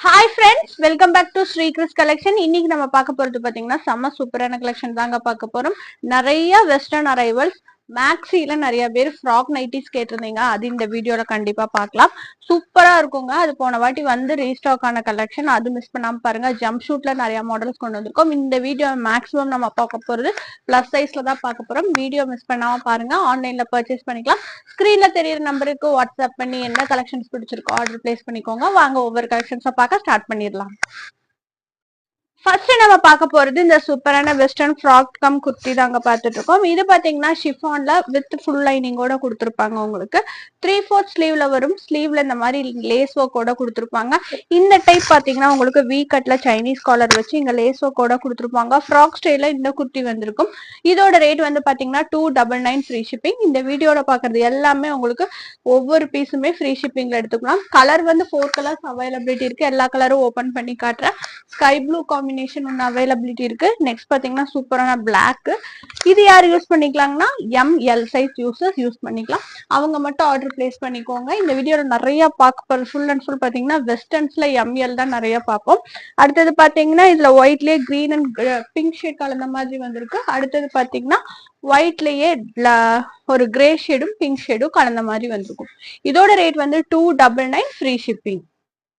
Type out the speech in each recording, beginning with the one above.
Hi friends, welcome back to Sri Kris collection. இன்னைக்கு நம்ம பார்க்க போறது பாத்தீங்கன்னா செம்ம சூப்பரான கலெக்ஷன் தாங்க பார்க்க போறோம். நிறைய வெஸ்டர்ன் அரைவல்ஸ், மேக்ஸில நிறைய பேர் ஃப்ராக் நைட்டிஸ் கேட்டிருந்தீங்க. அது இந்த வீடியோல கண்டிப்பா பார்க்கலாம். சூப்பரா இருக்குங்க. அது போன வாட்டி வந்து ரீஸ்டாக் ஆன கலெக்ஷன், அது மிஸ் பண்ணாம பாருங்க. ஜம்ப் ஷூட்ல நிறைய மாடல்ஸ் கொண்டு வந்திருக்கோம். இந்த வீடியோ மேக்ஸிமம் நம்ம பார்க்க போறது பிளஸ் சைஸ்ல தான் பார்க்க போறோம். வீடியோ மிஸ் பண்ணாம பாருங்க. ஆன்லைன்ல பர்ச்சேஸ் பண்ணிக்கலாம். ஸ்கிரீன்ல தெரியுற நம்பருக்கு வாட்ஸ்அப் பண்ணி என்ன கலெக்ஷன்ஸ் பிடிச்சிருக்கோ ஆர்டர் பிளேஸ் பண்ணிக்கோங்க. வாங்க ஒவ்வொரு கலெக்ஷன்ஸை பார்க்க ஸ்டார்ட் பண்ணிடலாம். ஃபர்ஸ்ட் நம்ம பார்க்க போறது இந்த சூப்பரான வெஸ்டர்ன் ஃப்ராக் கம் குர்த்தி தாங்க பார்த்துட்டு இருக்கோம். இது பாத்தீங்கன்னா ஷிஃபான்ல வித் ஃபுல் லைனிங்கோட கொடுத்துருப்பாங்க. உங்களுக்கு 3/4 ஸ்லீவ்ல வரும். ஸ்லீவ்ல இந்த மாதிரி லேஸ் ஒர்க்கோட கொடுத்துருப்பாங்க. இந்த டைப் பாத்தீங்கன்னா உங்களுக்கு வி கட்ல சைனீஸ் காலர் வச்சு இங்க லேஸ் ஒர்க்கோட கொடுத்துருப்பாங்க. ஃப்ராக் ஸ்டைல இந்த குர்த்தி வந்திருக்கும். இதோட ரேட் வந்து பாத்தீங்கன்னா 299 ஃப்ரீ ஷிப்பிங். இந்த வீடியோட பாக்குறது எல்லாமே உங்களுக்கு ஒவ்வொரு பீஸுமே ஃப்ரீ ஷிப்பிங்ல எடுத்துக்கலாம். கலர் வந்து 4 கலர்ஸ் அவைலபிலிட்டி இருக்கு. எல்லா கலரும் ஓபன் பண்ணி காட்டுறேன். ஸ்கை ப்ளூ காம்பினேஷன் ஒன்று அவைலபிலிட்டி இருக்கு. நெக்ஸ்ட் பாத்தீங்கன்னா சூப்பரான பிளாக். இது யார் யூஸ் பண்ணிக்கலாங்கன்னா ML சைஸ் யூசர்ஸ் யூஸ் பண்ணிக்கலாம். அவங்க மட்டும் ஆர்டர் பிளேஸ் பண்ணிக்கோங்க. இந்த வீடியோல நிறைய பார்க்க ஃபுல் அண்ட் ஃபுல் பாத்தீங்கன்னா வெஸ்டர்ன்ஸ்ல ML தான் நிறைய பார்ப்போம். அடுத்தது பாத்தீங்கன்னா இதுல ஒயிட்லயே கிரீன் அண்ட் பிங்க் ஷேட் கலந்த மாதிரி வந்திருக்கு. அடுத்தது பாத்தீங்கன்னா ஒயிட்லயே ஒரு கிரே ஷேடும் பிங்க் ஷேடும் கலந்த மாதிரி வந்திருக்கும். இதோட ரேட் வந்து 299 ஃப்ரீ ஷிப்பிங்.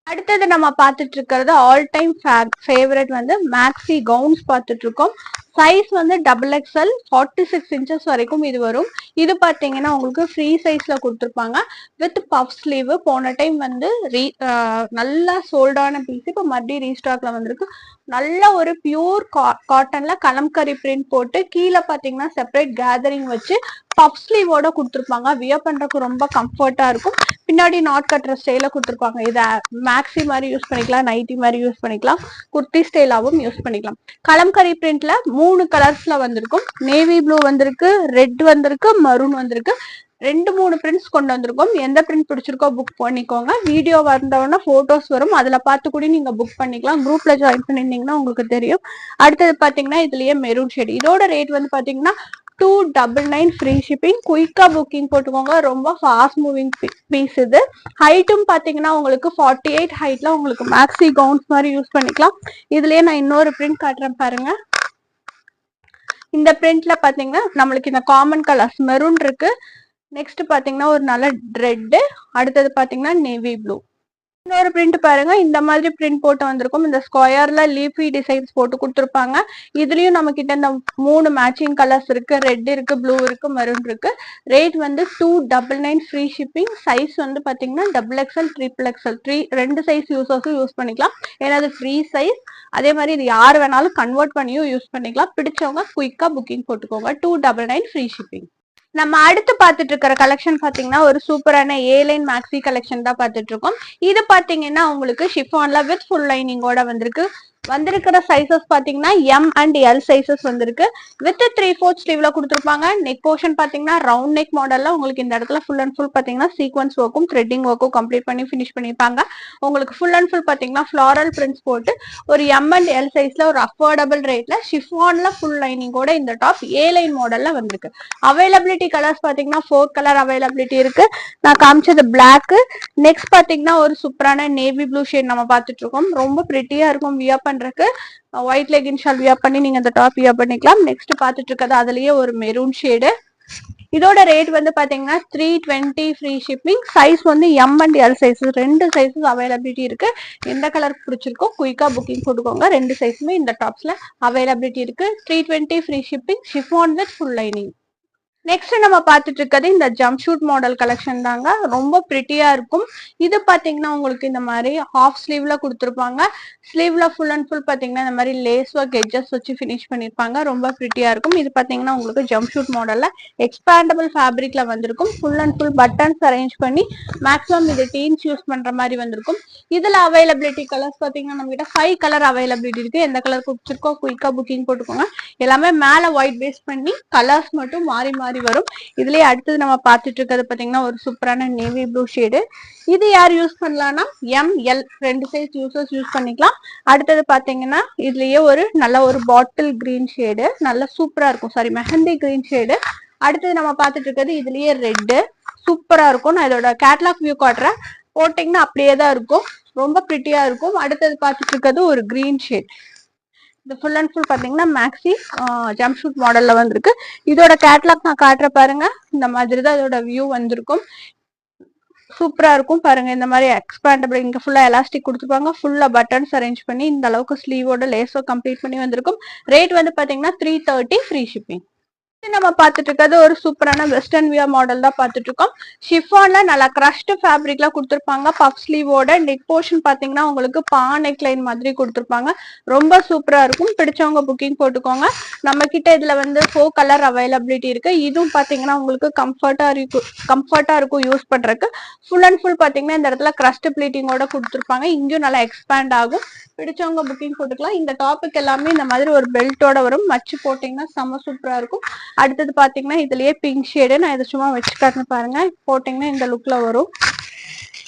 அடுத்தது நம்ம பார்த்துட்டு இருக்கிறது ஆல் டைம் ஃபேவரட் வந்து மேக்ஸி கவுன்ஸ் பார்த்துட்டு இருக்கோம். சைஸ் வந்து XXL 46 இன்ச்சஸ் வரைக்கும் இது வரும். இது பாத்தீங்கன்னா உங்களுக்கு ஃப்ரீ சைஸ்ல கொடுத்துருப்பாங்க வித் பஃப் ஸ்லீவ். போன டைம் வந்து நல்லா சோல்டான பீஸ் இப்போ மறுபடியும் ரீஸ்டாக்ல வந்திருக்கு. நல்ல ஒரு பியூர் காட்டன்ல கலம்கரி பிரிண்ட் போட்டு கீழே பாத்தீங்கன்னா செப்பரேட் கேதரிங் வச்சு பஃப் ஸ்லீவோட கொடுத்துருப்பாங்க. வியர் பண்றதுக்கு ரொம்ப கம்ஃபர்ட்டா இருக்கும். பின்னாடி நாட் கட்டுற ஸ்டைல கொடுத்துருப்பாங்க. இதை மேக்ஸி மாதிரி யூஸ் பண்ணிக்கலாம், நைட்டி மாதிரி யூஸ் பண்ணிக்கலாம், குர்த்தி ஸ்டைலாவும் யூஸ் பண்ணிக்கலாம். கலம்கரி பிரிண்ட்ல 3 கலர்ஸ்ல வந்திருக்கும். நேவி ப்ளூ வந்திருக்கு, ரெட் வந்திருக்கு, மரூன் வந்திருக்கு. 2-3 பிரிண்ட்ஸ் கொண்டு வந்திருக்கோம். எந்த பிரிண்ட் பிடிச்சிருக்கோ புக் பண்ணிக்கோங்க. வீடியோ வந்தோடனே போட்டோஸ் வரும், அதுல பார்த்து கூட நீங்க புக் பண்ணிக்கலாம். குரூப்ல ஜாயின் பண்ணிருந்தீங்கன்னா உங்களுக்கு தெரியும். அடுத்தது பாத்தீங்கன்னா இதுலயே மெரூன் ஷேட். இதோட ரேட் வந்து பாத்தீங்கன்னா 299 ஃப்ரீ ஷிப்பிங். குயிக்கா புக்கிங் போட்டுக்கோங்க. ரொம்ப ஃபாஸ்ட் மூவிங் பீஸ் இது. ஹைட்டும் பாத்தீங்கன்னா உங்களுக்கு 48 ஹைட்ல உங்களுக்கு மேக்ஸி கவுன்ஸ் மாதிரி யூஸ் பண்ணிக்கலாம். இதுலயே நான் இன்னொரு பிரிண்ட் காட்டுறேன் பாருங்க. இந்த பிரிண்ட்ல பாத்தீங்கன்னா நம்மளுக்கு இந்த காமன் கலர்ஸ் மெரூன் இருக்கு. நெக்ஸ்ட் பாத்தீங்கன்னா ஒரு நல்ல ரெட். அடுத்தது பாத்தீங்கன்னா நேவி ப்ளூ. இன்னொரு பிரிண்ட் பாருங்க. இந்த மாதிரி பிரிண்ட் போட்டு வந்திருக்கும். இந்த ஸ்கொயர்ல லீஃபி டிசைன்ஸ் போட்டு கொடுத்துருப்பாங்க. இதுலயும் நம்ம கிட்ட இந்த 3 மேட்சிங் கலர்ஸ் இருக்கு. ரெட் இருக்கு, ப்ளூ இருக்கு, மெரூன் இருக்கு. ரேட் வந்து 299 ஃப்ரீ ஷிப்பிங். சைஸ் வந்து பாத்தீங்கன்னா XXL, XXL 2 சைஸ் யூசர்ஸும் யூஸ் பண்ணிக்கலாம். ஏன்னா அது ஃப்ரீ சைஸ். அதே மாதிரி இது யார் வேணாலும் கன்வெர்ட் பண்ணியும் யூஸ் பண்ணிக்கலாம். பிடிச்சவங்க குயிக்கா புக்கிங் போட்டுக்கோங்க. 299 ஃப்ரீ ஷிப்பிங். நம்ம அடுத்து பார்த்துட்டு இருக்கிற கலெக்ஷன் பாத்தீங்கன்னா ஒரு சூப்பரான ஏலைன் மேக்ஸி கலெக்ஷன் தான் பார்த்துட்டு இருக்கோம். இது பாத்தீங்கன்னா உங்களுக்கு ஷிஃபான்ல வித் ஃபுல் லைனிங்கோட வந்திருக்கிற சைசஸ் பாத்தீங்கன்னா M and L சைசஸ் வந்திருக்கு. வித் 3/4 ஸ்லீவ்ல கொடுத்துருப்பாங்க. நெக் போர்ஷன் பாத்தீங்கன்னா ரவுண்ட் நெக் மாடல்ல உங்களுக்கு இந்த இடத்துல ஃபுல் அண்ட் ஃபுல் பாத்தீங்கன்னா சீக்வன்ஸ் ஒர்க்கும் த்ரெட்டிங் ஒர்க்கும் கம்ப்ளீட் பண்ணி ஃபினிஷ் பண்ணிருப்பாங்க. உங்களுக்கு ஃபுல் அண்ட் ஃபுல் பாத்தீங்கன்னா ஃபிளாரல் பிரிண்ட்ஸ் போட்டு ஒரு M and L சைஸ்ல ஒரு அஃபோர்டபுள் ரேட்ல ஷிஃபான்ல ஃபுல் லைனிங்கோட இந்த டாப் ஏலைன் மாடல்ல வந்திருக்கு. அவைலபிலிட்டி கலர்ஸ் பாத்தீங்கன்னா 4 கலர் அவைலபிலிட்டி இருக்கு. நான் காமிச்சது பிளாக். நெக்ஸ்ட் பாத்தீங்கன்னா ஒரு சூப்பரான நேவி ப்ளூ ஷேட் நம்ம பார்த்துட்டு இருக்கோம். ரொம்ப பிரிட்டியா இருக்கும் வியர் பண்றதுக்கு. ஒயிட் லெகின் ஷால் வியர் பண்ணி நீங்க இந்த டாப் வியர் பண்ணிக்கலாம். நெக்ஸ்ட் பார்த்துட்டு இருக்கிறது அதுலயே ஒரு மெரூன் ஷேடு. இதோட ரேட் வந்து பாத்தீங்கன்னா 320 ஃப்ரீ ஷிப்பிங். சைஸ் வந்து M and L size 2 sizes availability இருக்கு. எந்த கலர் பிடிச்சிருக்கோ குயிக்கா புக்கிங் போட்டுக்கோங்க. 2 சைஸுமே இந்த டாப்ஸ்ல அவைலபிலிட்டி இருக்கு. 320 free shipping. Chiffon with full lining. Next நம்ம பார்த்துட்டு இருக்கிறது இந்த ஜம்ப் ஷூட் மாடல் கலெக்ஷன் தாங்க. ரொம்ப பிரிட்டியா இருக்கும். இது பாத்தீங்கன்னா உங்களுக்கு இந்த மாதிரி ஹாஃப் ஸ்லீவ்ல கொடுத்துருப்பாங்க. ஸ்லீவ்ல ஃபுல் அண்ட் ஃபுல் பாத்தீங்கன்னா இந்த மாதிரி லேஸ் ஒர்க் எட்ஜஸ் வச்சு ஃபினிஷ் பண்ணிருப்பாங்க. ரொம்ப பிரிட்டியா இருக்கும். இது பாத்தீங்கன்னா உங்களுக்கு ஜம்ப் ஷூட் மாடல்ல எக்ஸ்பேண்டபிள் ஃபேப்ரிக்ல வந்திருக்கும். Full and full buttons arrange பண்ணி மேக்ஸிமம் இது டீன்ஸ் யூஸ் பண்ற மாதிரி வந்திருக்கும். இதுல அவைலபிலிட்டி கலர்ஸ் பாத்தீங்கன்னா நம்ம கிட்ட 5 கலர் அவைலபிலிட்டி இருக்கு. எந்த கலர் பிடிச்சிருக்கோ குயிக்கா புக்கிங் போட்டுக்கோங்க. எல்லாமே மேல ஒயிட் பேஸ் பண்ணி கலர்ஸ் மட்டும் மாறி மாறி வரும். இதுலயே அடுத்தது நம்ம பார்த்துட்டு இருக்கிறது பாத்தீங்கன்னா ஒரு சூப்பரான நேவி ப்ளூ ஷேடு. இது யார் யூஸ் பண்ணலாம்னா ML 2 சைஸ் யூசர்ஸ் யூஸ் பண்ணிக்கலாம். அடுத்தது பாத்தீங்கன்னா இதுலயே ஒரு நல்ல ஒரு பாட்டில் கிரீன் ஷேடு, நல்ல சூப்பரா இருக்கும். Sorry, mehndi green shade. அடுத்தது நம்ம பார்த்துட்டு இருக்கிறது இதுலயே ரெட் சூப்பரா இருக்கும். நான் இதோட கேட்லாக் வியூ காட்டுறேன். போட்டீங்கன்னா அப்படியே தான் இருக்கும், ரொம்ப பிரிட்டியா இருக்கும். அடுத்தது பார்த்துட்டு இருக்கிறது ஒரு கிரீன் ஷேட். இது ஃபுல் அண்ட் ஃபுல் பாத்தீங்கன்னா மேக்ஸி ஜம்ப் ஷூட் மாடல்ல வந்திருக்கு. இதோட கேட்லாக் நான் காட்டுற பாருங்க. இந்த மாதிரி தான் இதோட வியூ வந்திருக்கும். சூப்பரா இருக்கும் பாருங்க. இந்த மாதிரி எக்ஸ்பேண்டபிள், இங்க ஃபுல்லா எலாஸ்டிக் கொடுத்துருப்பாங்க. ஃபுல்லா பட்டன்ஸ் அரேஞ்ச் பண்ணி இந்த அளவுக்கு ஸ்லீவோட லேஸோ கம்ப்ளீட் பண்ணி வந்திருக்கும். ரேட் வந்து பாத்தீங்கன்னா 330 ஃப்ரீ ஷிப்பிங். நம்ம பார்த்துட்டு இருக்கிறது ஒரு சூப்பரான வெஸ்டர்ன் வியர் மாடல் தான் பார்த்துட்டு இருக்கோம். ஷிஃபான்ல நல்லா கிரஷ்டு ஃபேப்ரிக்ல கொடுத்துருப்பாங்க. பஃப் ஸ்லீவோட நெக் போர்ஷன் பாத்தீங்கன்னா உங்களுக்கு பா நெக் லைன் மாதிரி கொடுத்துருப்பாங்க. ரொம்ப சூப்பரா இருக்கும். பிடிச்சவங்க புக்கிங் போட்டுக்கோங்க. நம்ம கிட்ட இதுல வந்து 4 கலர் அவைலபிலிட்டி இருக்கு. இதுவும் பாத்தீங்கன்னா உங்களுக்கு கம்ஃபர்ட்டா இருக்கும் யூஸ் பண்றதுக்கு. ஃபுல் அண்ட் ஃபுல் பாத்தீங்கன்னா இந்த இடத்துல கிரஸ்ட் பிளீட்டிங்கோட கொடுத்துருப்பாங்க. இங்கேயும் நல்லா எக்ஸ்பேண்ட் ஆகும். பிடிச்சவங்க புக்கிங் போட்டுக்கலாம். இந்த டாபிக் எல்லாமே இந்த மாதிரி ஒரு பெல்ட்டோட வரும். மச்சு போட்டீங்கன்னா செம்ம சூப்பரா இருக்கும். அடுத்தது பாத்தீங்கன்னா இதுலயே பிங்க் ஷேடு, நான் இதை சும்மா வச்சு காட்டுன்னு பாருங்க. போட்டீங்கன்னா இந்த லுக்ல வரும்.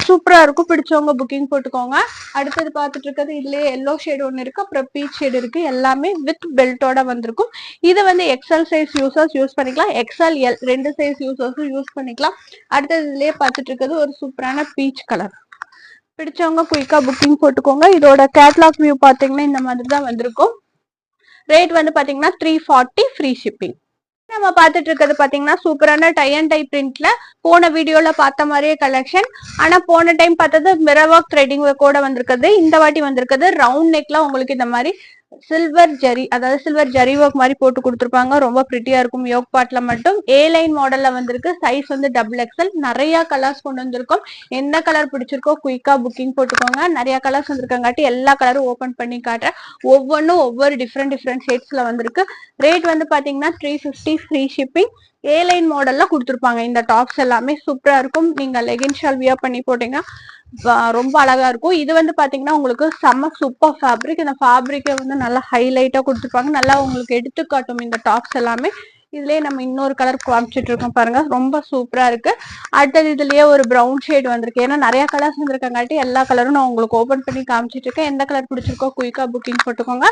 சூப்பரா இருக்கும். பிடிச்சவங்க புக்கிங் போட்டுக்கோங்க. அடுத்தது பார்த்துட்டு இருக்கிறது இதுலயே எல்லோ ஷேடு ஒன்று இருக்கு, அப்புறம் பீச் ஷேடு இருக்கு. எல்லாமே வித் பெல்ட்டோட வந்திருக்கும். இது வந்து எக்ஸ்எல் சைஸ் யூசர்ஸ் யூஸ் பண்ணிக்கலாம், எக்ஸ்எல் எல் ரெண்டு சைஸ் யூசர்ஸும் யூஸ் பண்ணிக்கலாம். அடுத்தது இதுலயே பார்த்துட்டு இருக்கிறது ஒரு சூப்பரான பீச் கலர். பிடிச்சவங்க குயிக்கா புக்கிங் போட்டுக்கோங்க. இதோட கேட்லாக் வியூ பாத்தீங்கன்னா இந்த மாதிரி தான் வந்திருக்கும். ரேட் வந்து பாத்தீங்கன்னா 340 ஃப்ரீ ஷிப்பிங். நம்ம பார்த்துட்டு இருக்கிறது பாத்தீங்கன்னா சூப்பரான டை அண்ட் டை பிரிண்ட்ல போன வீடியோல பார்த்த மாதிரியே கலெக்ஷன். ஆனா போன டைம் பார்த்தது மிரர் ஒர்க் த்ரெடிங் கூட வந்திருக்குது. இந்த வாட்டி வந்திருக்குது ரவுண்ட் நெக்ல உங்களுக்கு இந்த மாதிரி சில்வர் ஜரி, அதாவது சில்வர் ஜரி ஒர்க் மாதிரி போட்டு கொடுத்துருப்பாங்க. ரொம்ப பிரிட்டியா இருக்கும். யோக் பார்ட்ல மட்டும் ஏ லைன் மாடல்ல வந்திருக்கு. சைஸ் வந்து டபுள் எக்ஸ்எல். நிறைய கலர்ஸ் கொண்டு வந்திருக்கோம். எந்த கலர் பிடிச்சிருக்கோ குயிக்கா புக்கிங் போட்டுக்கோங்க. நிறைய கலர்ஸ் வந்திருக்காங்காட்டி எல்லா கலரும் ஓபன் பண்ணி காட்டுறேன். ஒவ்வொன்றும் ஒவ்வொரு டிஃப்ரெண்ட் ஷேட்ஸ்ல வந்திருக்கு. ரேட் வந்து பாத்தீங்கன்னா 350 ஃப்ரீ ஷிப்பிங். ஏ லைன் மாடல்ல கொடுத்துருப்பாங்க. இந்த டாப்ஸ் எல்லாமே சூப்பரா இருக்கும். நீங்க லெகின் ஷால் வியர் பண்ணி போட்டீங்கன்னா ரொம்ப அழகா இருக்கும். இது வந்து பாத்தீங்கன்னா உங்களுக்கு செம்ம சூப்பர் ஃபேப்ரிக். இந்த ஃபேப்ரிக்கை வந்து நல்லா ஹைலைட்டா கொடுத்துருப்பாங்க. நல்லா உங்களுக்கு எடுத்து காட்டும் இந்த டாப்ஸ் எல்லாமே. இதுலயே நம்ம இன்னொரு கலர் காமிச்சிட்டு இருக்கோம் பாருங்க. ரொம்ப சூப்பரா இருக்கு. அடுத்தது இதுலயே ஒரு ப்ரௌன் ஷேட் வந்திருக்கு. ஏன்னா நிறைய கலர்ஸ் வந்திருக்காங்காட்டி எல்லா கலரும் நான் உங்களுக்கு ஓபன் பண்ணி காமிச்சிட்டு இருக்கேன். எந்த கலர் பிடிச்சிருக்கோ குயிக்கா புக்கிங் போட்டுக்கோங்க.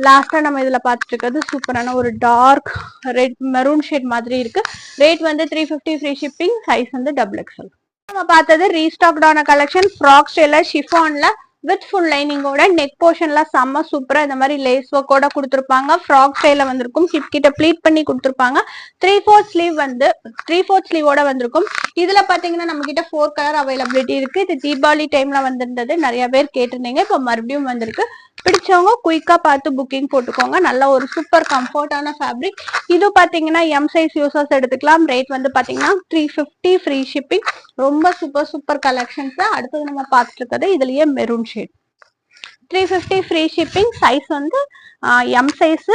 லாஸ்டா நம்ம இதுல பாத்துட்டு இருக்கிறது சூப்பரான ஒரு டார்க் ரெட் மெரூன் ஷேட் மாதிரி இருக்கு. ரேட் வந்து 350 ஃப்ரீ ஷிப்பிங். சைஸ் வந்து டபுள் எக்ஸ்எல். நம்ம பார்த்தது ரீஸ்டாக்டான கலெக்ஷன். ஃப்ராக் ஸ்டைல ஷிஃபான்ல வித் ஃபுல் லைனிங்கோட நெக் போர்ஷன்ல செம்ம சூப்பரா இந்த மாதிரி லேஸ் ஒர்க்கோட கொடுத்துருப்பாங்க. ஃப்ராக் ஸ்டைல வந்திருக்கும். ஹிப் கிட்ட ப்ளீட் பண்ணி கொடுத்துருப்பாங்க. 3/4 ஸ்லீவ் வந்து 3/4 ஸ்லீவோட வந்திருக்கும். இதுல பாத்தீங்கன்னா நம்ம கிட்ட 4 கலர் அவைலபிலிட்டி இருக்கு. இது தீபாவளி டைம்ல வந்திருந்தது, நிறைய பேர் கேட்டிருந்தீங்க. இப்போ மறுபடியும் வந்திருக்கு. பிடிச்சவங்க குயிக்கா பார்த்து புக்கிங் போட்டுக்கோங்க. நல்ல ஒரு சூப்பர் கம்ஃபர்டான ஃபேப்ரிக். இது பாத்தீங்கன்னா எம் சைஸ் யூசர்ஸ் எடுத்துக்கலாம். ரேட் வந்து பாத்தீங்கன்னா 350 ஃப்ரீ ஷிப்பிங். ரொம்ப சூப்பர் கலெக்ஷன்ஸ். அடுத்தது நம்ம பார்த்துட்டு இருக்கிறது இதுலயே maroon shade. 350 free shipping. Size வந்து எம் சைஸ்.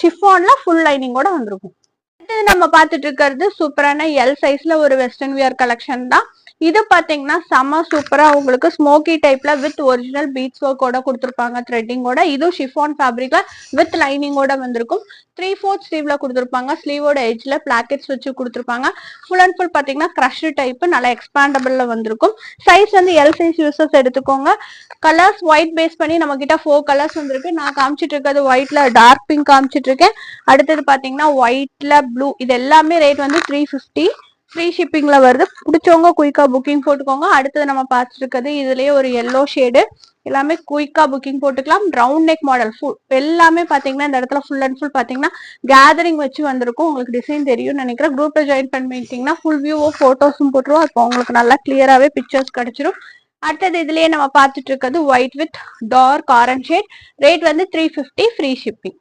ஷிஃபான்ல ஃபுல் லைனிங்கோட வந்திருக்கும். அடுத்தது நம்ம பார்த்துட்டு இருக்கிறது சூப்பரான எல் சைஸ்ல ஒரு வெஸ்டர்ன் வியர் கலெக்ஷன் தான். இது பாத்தீங்கன்னா செம்ம சூப்பரா உங்களுக்கு ஸ்மோக்கி டைப்ல வித் ஒரிஜினல் பீட்ஸ் ஒர்க்கோட கொடுத்துருப்பாங்க த்ரெட்டிங்கோட. இதுவும் ஷிஃபான் ஃபேப்ரிக்ல வித் லைனிங்கோட வந்திருக்கும். 3/4 ஸ்லீவ்ல கொடுத்துருப்பாங்க. ஸ்லீவோட எட்ஜ்ல பிளாக்கெட்ஸ் வச்சு கொடுத்துருப்பாங்க. ஃபுல் அண்ட் ஃபுல் பாத்தீங்கன்னா கிரஷ் டைப், நல்லா எக்ஸ்பாண்டபிள்ல வந்திருக்கும். சைஸ் வந்து எல் சைஸ் யூசர்ஸ் எடுத்துக்கோங்க. கலர்ஸ் ஒயிட் பேஸ் பண்ணி நம்ம கிட்ட 4 கலர்ஸ் வந்திருக்கு. நான் காமிச்சிட்டு இருக்கிறது ஒயிட்ல டார்க் பிங்க் காமிச்சிட்டு இருக்கேன். அடுத்தது பாத்தீங்கன்னா ஒயிட்ல ப்ளூ. இது எல்லாமே ரேட் வந்து 350 ஃப்ரீ ஷிப்பிங்ல வருது. பிடிச்சவங்க குயிக்கா புக்கிங் போட்டுக்கோங்க. அடுத்தது நம்ம பார்த்துட்டு இருக்கிறது இதுலயே ஒரு எல்லோ ஷேடு. எல்லாமே குயிக்கா புக்கிங் போட்டுக்கலாம். ரவுண்ட் நெக் மாடல் எல்லாமே பாத்தீங்கன்னா இந்த இடத்துல ஃபுல் அண்ட் ஃபுல் பாத்தீங்கன்னா கேதரிங் வச்சு வந்திருக்கும். உங்களுக்கு டிசைன் தெரியும் நினைக்கிறேன். குரூப்ல ஜாயின் பண்ணிட்டீங்கன்னா ஃபுல் வியூவோ போட்டோஸும் போட்டுருவோம். அப்போ உங்களுக்கு நல்லா கிளியராவே பிக்சர்ஸ் கிடைச்சிரும். அடுத்தது இதுலயே நம்ம பார்த்துட்டு இருக்கிறது white with dark orange shade. Rate வந்து 350 ஃப்ரீ ஷிப்பிங்.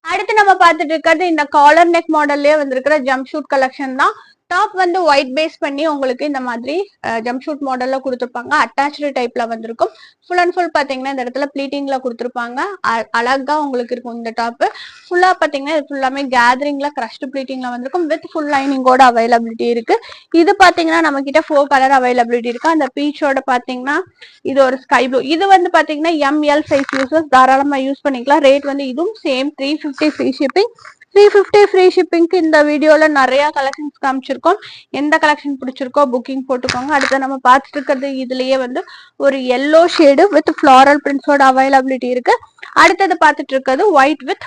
அடுத்து நம்ம பார்த்துட்டு இருக்கிறது இந்த காலர் நெக் மாடல்லயே வந்திருக்கிற ஜம்ப் ஷூட் கலெக்ஷன் தான். டாப் வந்து ஒயிட் பேஸ் பண்ணி உங்களுக்கு இந்த மாதிரி ஜம்ப் ஷூட் மாடல்ல கொடுத்துருப்பாங்க. அட்டாச்சு டைப்ல வந்திருக்கும். ஃபுல் அண்ட் ஃபுல் பாத்தீங்கன்னா இந்த இடத்துல ப்ளீட்டிங்ல கொடுத்துருப்பாங்க. அழகா உங்களுக்கு இருக்கும் இந்த டாப். ஃபுல்லா பாத்தீங்கன்னா இது ஃபுல்லாமே கேதரிங்ல கிரஷ்டு ப்ளீட்டிங்ல வந்திருக்கும். வித் ஃபுல் லைனிங்கோட அவைலபிலிட்டி இருக்கு. இது பாத்தீங்கன்னா நம்ம கிட்ட 4 கலர் அவைலபிலிட்டி இருக்கு. அந்த பீச்சோட பாத்தீங்கன்னா இது ஒரு ஸ்கை ப்ளூ. இது வந்து பாத்தீங்கன்னா எம்எல் சைஸ் யூசர்ஸ் தாராளமா யூஸ் பண்ணிக்கலாம். ரேட் வந்து இதுவும் சேம் 350 ஃப்ரீ ஷிப்பிங். 350 ஃப்ரீ ஷிப்பிங்க்கு இந்த வீடியோல நிறைய கலெக்ஷன்ஸ் காமிச்சிருக்கோம். எந்த கலெக்ஷன் பிடிச்சிருக்கோ புக்கிங் போட்டுக்கோங்க. அடுத்து நம்ம பார்த்துட்டு இருக்கிறது இதுலயே வந்து ஒரு எல்லோ ஷேடு வித் ஃபிளாரல் பிரிண்ட்ஸோட அவைலபிலிட்டி இருக்கு. அடுத்தது பார்த்துட்டு இருக்கிறது ஒயிட் வித்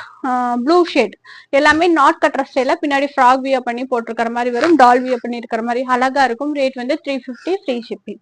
ப்ளூ ஷேட். எல்லாமே நாட் கட்டுற ஸ்டைல பின்னாடி ஃப்ராக் வியர் பண்ணி போட்டிருக்கிற மாதிரி வரும். டால் வியர் பண்ணி இருக்கிற மாதிரி அழகா இருக்கும். ரேட் வந்து 350 ஃப்ரீ ஷிப்பிங்.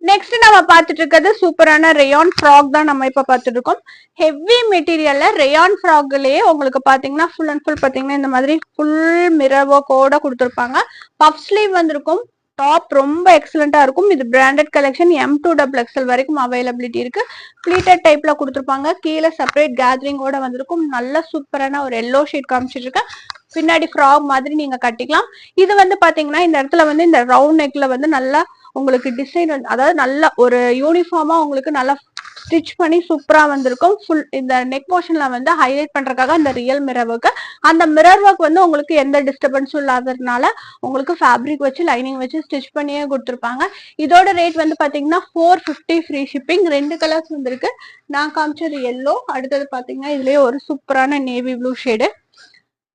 நெக்ஸ்ட் நம்ம பார்த்துட்டு இருக்கிறது சூப்பரான ரேயான் ஃப்ராக் தான் நம்ம இப்ப பார்த்துட்டு இருக்கோம். ஹெவி மெட்டீரியல்ல ரேயான் ஃப்ராக்லயே உங்களுக்கு பாத்தீங்கன்னா ஃபுல் அண்ட் ஃபுல் பாத்தீங்கன்னா இந்த மாதிரி ஃபுல் மிரர் ஒர்க்கோட கொடுத்துருப்பாங்க. பஃப் ஸ்லீவ் வந்திருக்கும். டாப் ரொம்ப எக்ஸலண்டா இருக்கும். இது பிராண்டட் கலெக்ஷன் M2XXL வரைக்கும் அவைலபிலிட்டி இருக்கு. பிளீட்டட் டைப்ல கொடுத்துருப்பாங்க. கீழே செப்பரேட் கேதரிங்கோட வந்திருக்கும். நல்ல சூப்பரான ஒரு எல்லோ ஷேட் காமிச்சிட்டு இருக்கேன். பின்னாடி ஃப்ராக் மாதிரி நீங்க கட்டிக்கலாம். இது வந்து பாத்தீங்கன்னா இந்த இடத்துல வந்து இந்த ரவுண்ட் நெக்ல வந்து நல்லா உங்களுக்கு டிசைன் அதாவது நல்ல ஒரு யூனிஃபார்மா உங்களுக்கு நல்லா ஸ்டிச் பண்ணி சூப்பரா வந்திருக்கும். ஃபுல் இந்த நெக் போர்ஷன்ல வந்து ஹைலைட் பண்றதுக்காக அந்த ரியல் மிரர் ஒர்க். அந்த மிரர் ஒர்க் வந்து உங்களுக்கு எந்த டிஸ்டர்பன்ஸும் இல்லாததுனால உங்களுக்கு ஃபேப்ரிக் வச்சு லைனிங் வச்சு ஸ்டிச் பண்ணியே கொடுத்துருப்பாங்க. இதோட ரேட் வந்து பாத்தீங்கன்னா 450 ஃப்ரீ ஷிப்பிங். 2 கலர்ஸ் வந்திருக்கு. நான் காமிச்சது எல்லோ, அடுத்தது பாத்தீங்கன்னா இதுலயே ஒரு சூப்பரான நேவி ப்ளூ ஷேடு.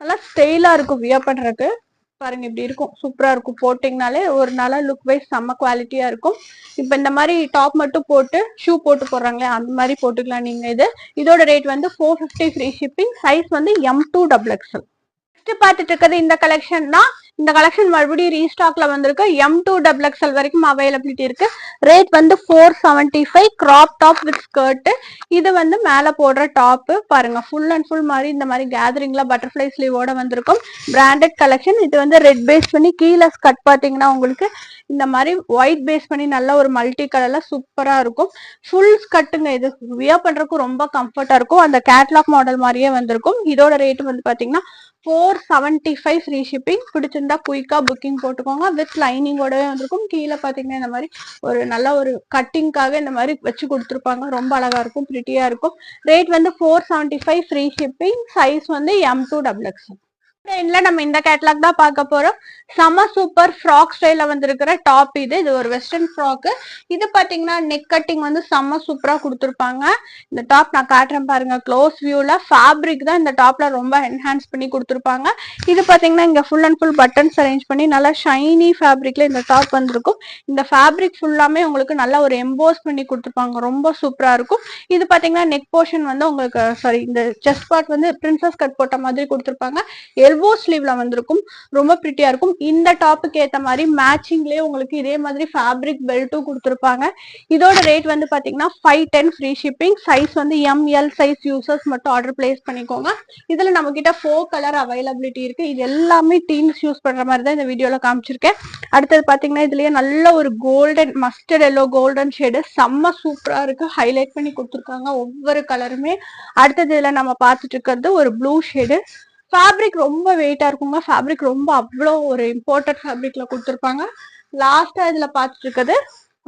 நல்லா ஸ்டைலா இருக்கும் வியர் பண்றதுக்கு. பாருங்க இப்படி இருக்கும், சூப்பரா இருக்கும். போட்டிங்கனாலே ஒரு நாளா லுக் வைஸ் செம்ம குவாலிட்டியா இருக்கும். இப்ப இந்த மாதிரி டாப் மட்டும் போட்டு ஷூ போட்டு போடுறாங்களே அந்த மாதிரி போட்டுக்கலாம் நீங்க. இதோட ரேட் வந்து 450 ஃப்ரீ ஷிப்பிங். சைஸ் வந்து M2XXL. நெக்ஸ்ட் பார்த்துட்டு இருக்கிறது இந்த கலெக்ஷன் தான். இந்த கலெக்ஷன் மறுபடியும் ரீஸ்டாக்ல வந்திருக்கு. M2XXL வரைக்கும் அவைலபிலிட்டி இருக்கு. ரேட் வந்து 475. Crop top with skirt. இது வந்து மேல போடுற டாப் பாருங்க, ஃபுல் அண்ட் ஃபுல் மாதிரி இந்த மாதிரி கேதரிங்ல பட்டர்ஃபிளை ஸ்லீவோட வந்திருக்கும். Branded collection. இது வந்து ரெட் பேஸ் பண்ணி கீழே ஸ்கர்ட் பாத்தீங்கன்னா உங்களுக்கு இந்த மாதிரி ஒயிட் பேஸ் பண்ணி நல்ல ஒரு மல்டி கலர்ல சூப்பரா இருக்கும். ஃபுல் ஸ்கர்ட்டுங்க. இது வியர் பண்றதுக்கு ரொம்ப கம்ஃபர்டா இருக்கும். அந்த கேட்லாக் மாடல் மாதிரியே வந்திருக்கும். இதோட ரேட் வந்து பாத்தீங்கன்னா 475 ஃப்ரீ ஷிப்பிங். பிடிச்சிருந்தா குயிக்கா புக்கிங் போட்டுக்கோங்க. வித் லைனிங்கோடவே வந்திருக்கும். கீழே பாத்தீங்கன்னா இந்த மாதிரி ஒரு நல்ல ஒரு கட்டிங்காக இந்த மாதிரி வச்சு கொடுத்துருப்பாங்க. ரொம்ப அழகா இருக்கும், பிரிட்டியா இருக்கும். ரேட் வந்து 475 ஃப்ரீ ஷிப்பிங். சைஸ் வந்து M2XXL. நம்ம இந்த கேட்லாக் தான் பார்க்க போறோம். செம சூப்பர் ஃப்ராக் ஸ்டைல வந்திருக்கிற டாப் இது ஒரு வெஸ்டர்ன் ஃப்ராக். இது பாத்தீங்கன்னா நெக் கட்டிங் வந்து செம்ம சூப்பரா கொடுத்துருப்பாங்க. இந்த டாப் நான் காட்டுறேன் பாருங்க க்ளோஸ் வியூல. ஃபேப்ரிக் தான் இந்த டாப்ல ரொம்ப என்ஹான்ஸ் பண்ணி கொடுத்துருப்பாங்க. இது பாத்தீங்கன்னா இங்க full and full buttons arrange பண்ணி நல்லா ஷைனி ஃபேப்ரிக்ல இந்த டாப் வந்திருக்கும். இந்த ஃபேப்ரிக் ஃபுல்லாமே உங்களுக்கு நல்ல ஒரு எம்போஸ் பண்ணி கொடுத்துருப்பாங்க. ரொம்ப சூப்பரா இருக்கும். இது பாத்தீங்கன்னா நெக் போர்ஷன் வந்து உங்களுக்கு சாரி இந்த செஸ்ட் பார்ட் வந்து பிரின்சஸ் கட் போட்ட மாதிரி கொடுத்துருப்பாங்க. எல்போ ஸ்லீவ்ல வந்திருக்கும். ரொம்ப பிரிட்டியா இருக்கும். இந்த டாப்புக்கு ஏத்த மாதிரி மேட்சிங்லயே உங்களுக்கு இதே மாதிரி ஃபேப்ரிக் பெல்ட்டும் கொடுத்துருப்பாங்க. இதோட ரேட் வந்து பாத்தீங்கன்னா 510 ஃப்ரீ ஷிப்பிங். சைஸ் வந்து ML சைஸ் யூசர்ஸ் மட்டும் ஆர்டர் பிளேஸ் பண்ணிக்கோங்க. இதுல நம்ம கிட்ட 4 கலர் அவைலபிலிட்டி இருக்கு. இது எல்லாமே டீன்ஸ் யூஸ் பண்ற மாதிரி தான் இந்த வீடியோல காமிச்சிருக்கேன். அடுத்தது பாத்தீங்கன்னா இதுலயே நல்ல ஒரு golden mustard yellow golden shade செம்ம சூப்பரா இருக்கு. ஹைலைட் பண்ணி கொடுத்துருக்காங்க ஒவ்வொரு கலருமே. அடுத்தது இதுல நம்ம பார்த்துட்டு இருக்கிறது ஒரு ப்ளூ ஷேடு. ஃபேப்ரிக் ரொம்ப வெயிட்டா இருக்குங்க. ஃபேப்ரிக் ரொம்ப அவ்வளோ ஒரு இம்போர்ட்டட் ஃபேப்ரிக்ல கொடுத்துருப்பாங்க. லாஸ்டா இதுல பார்த்துட்டு இருக்கிறது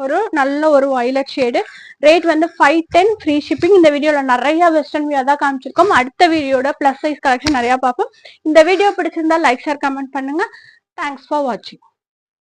ஒரு நல்ல ஒரு வயலட் ஷேடு. ரேட் வந்து 510 ஃப்ரீ ஷிப்பிங். இந்த வீடியோல நிறைய வெஸ்டர்ன் வியர் தான் காமிச்சிருக்கோம். அடுத்த வீடியோட பிளஸ் சைஸ் கலெக்ஷன் நிறைய பார்ப்போம். இந்த வீடியோ பிடிச்சிருந்தா லைக் ஷேர் கமெண்ட் பண்ணுங்க. தேங்க்ஸ் ஃபார் வாட்சிங்.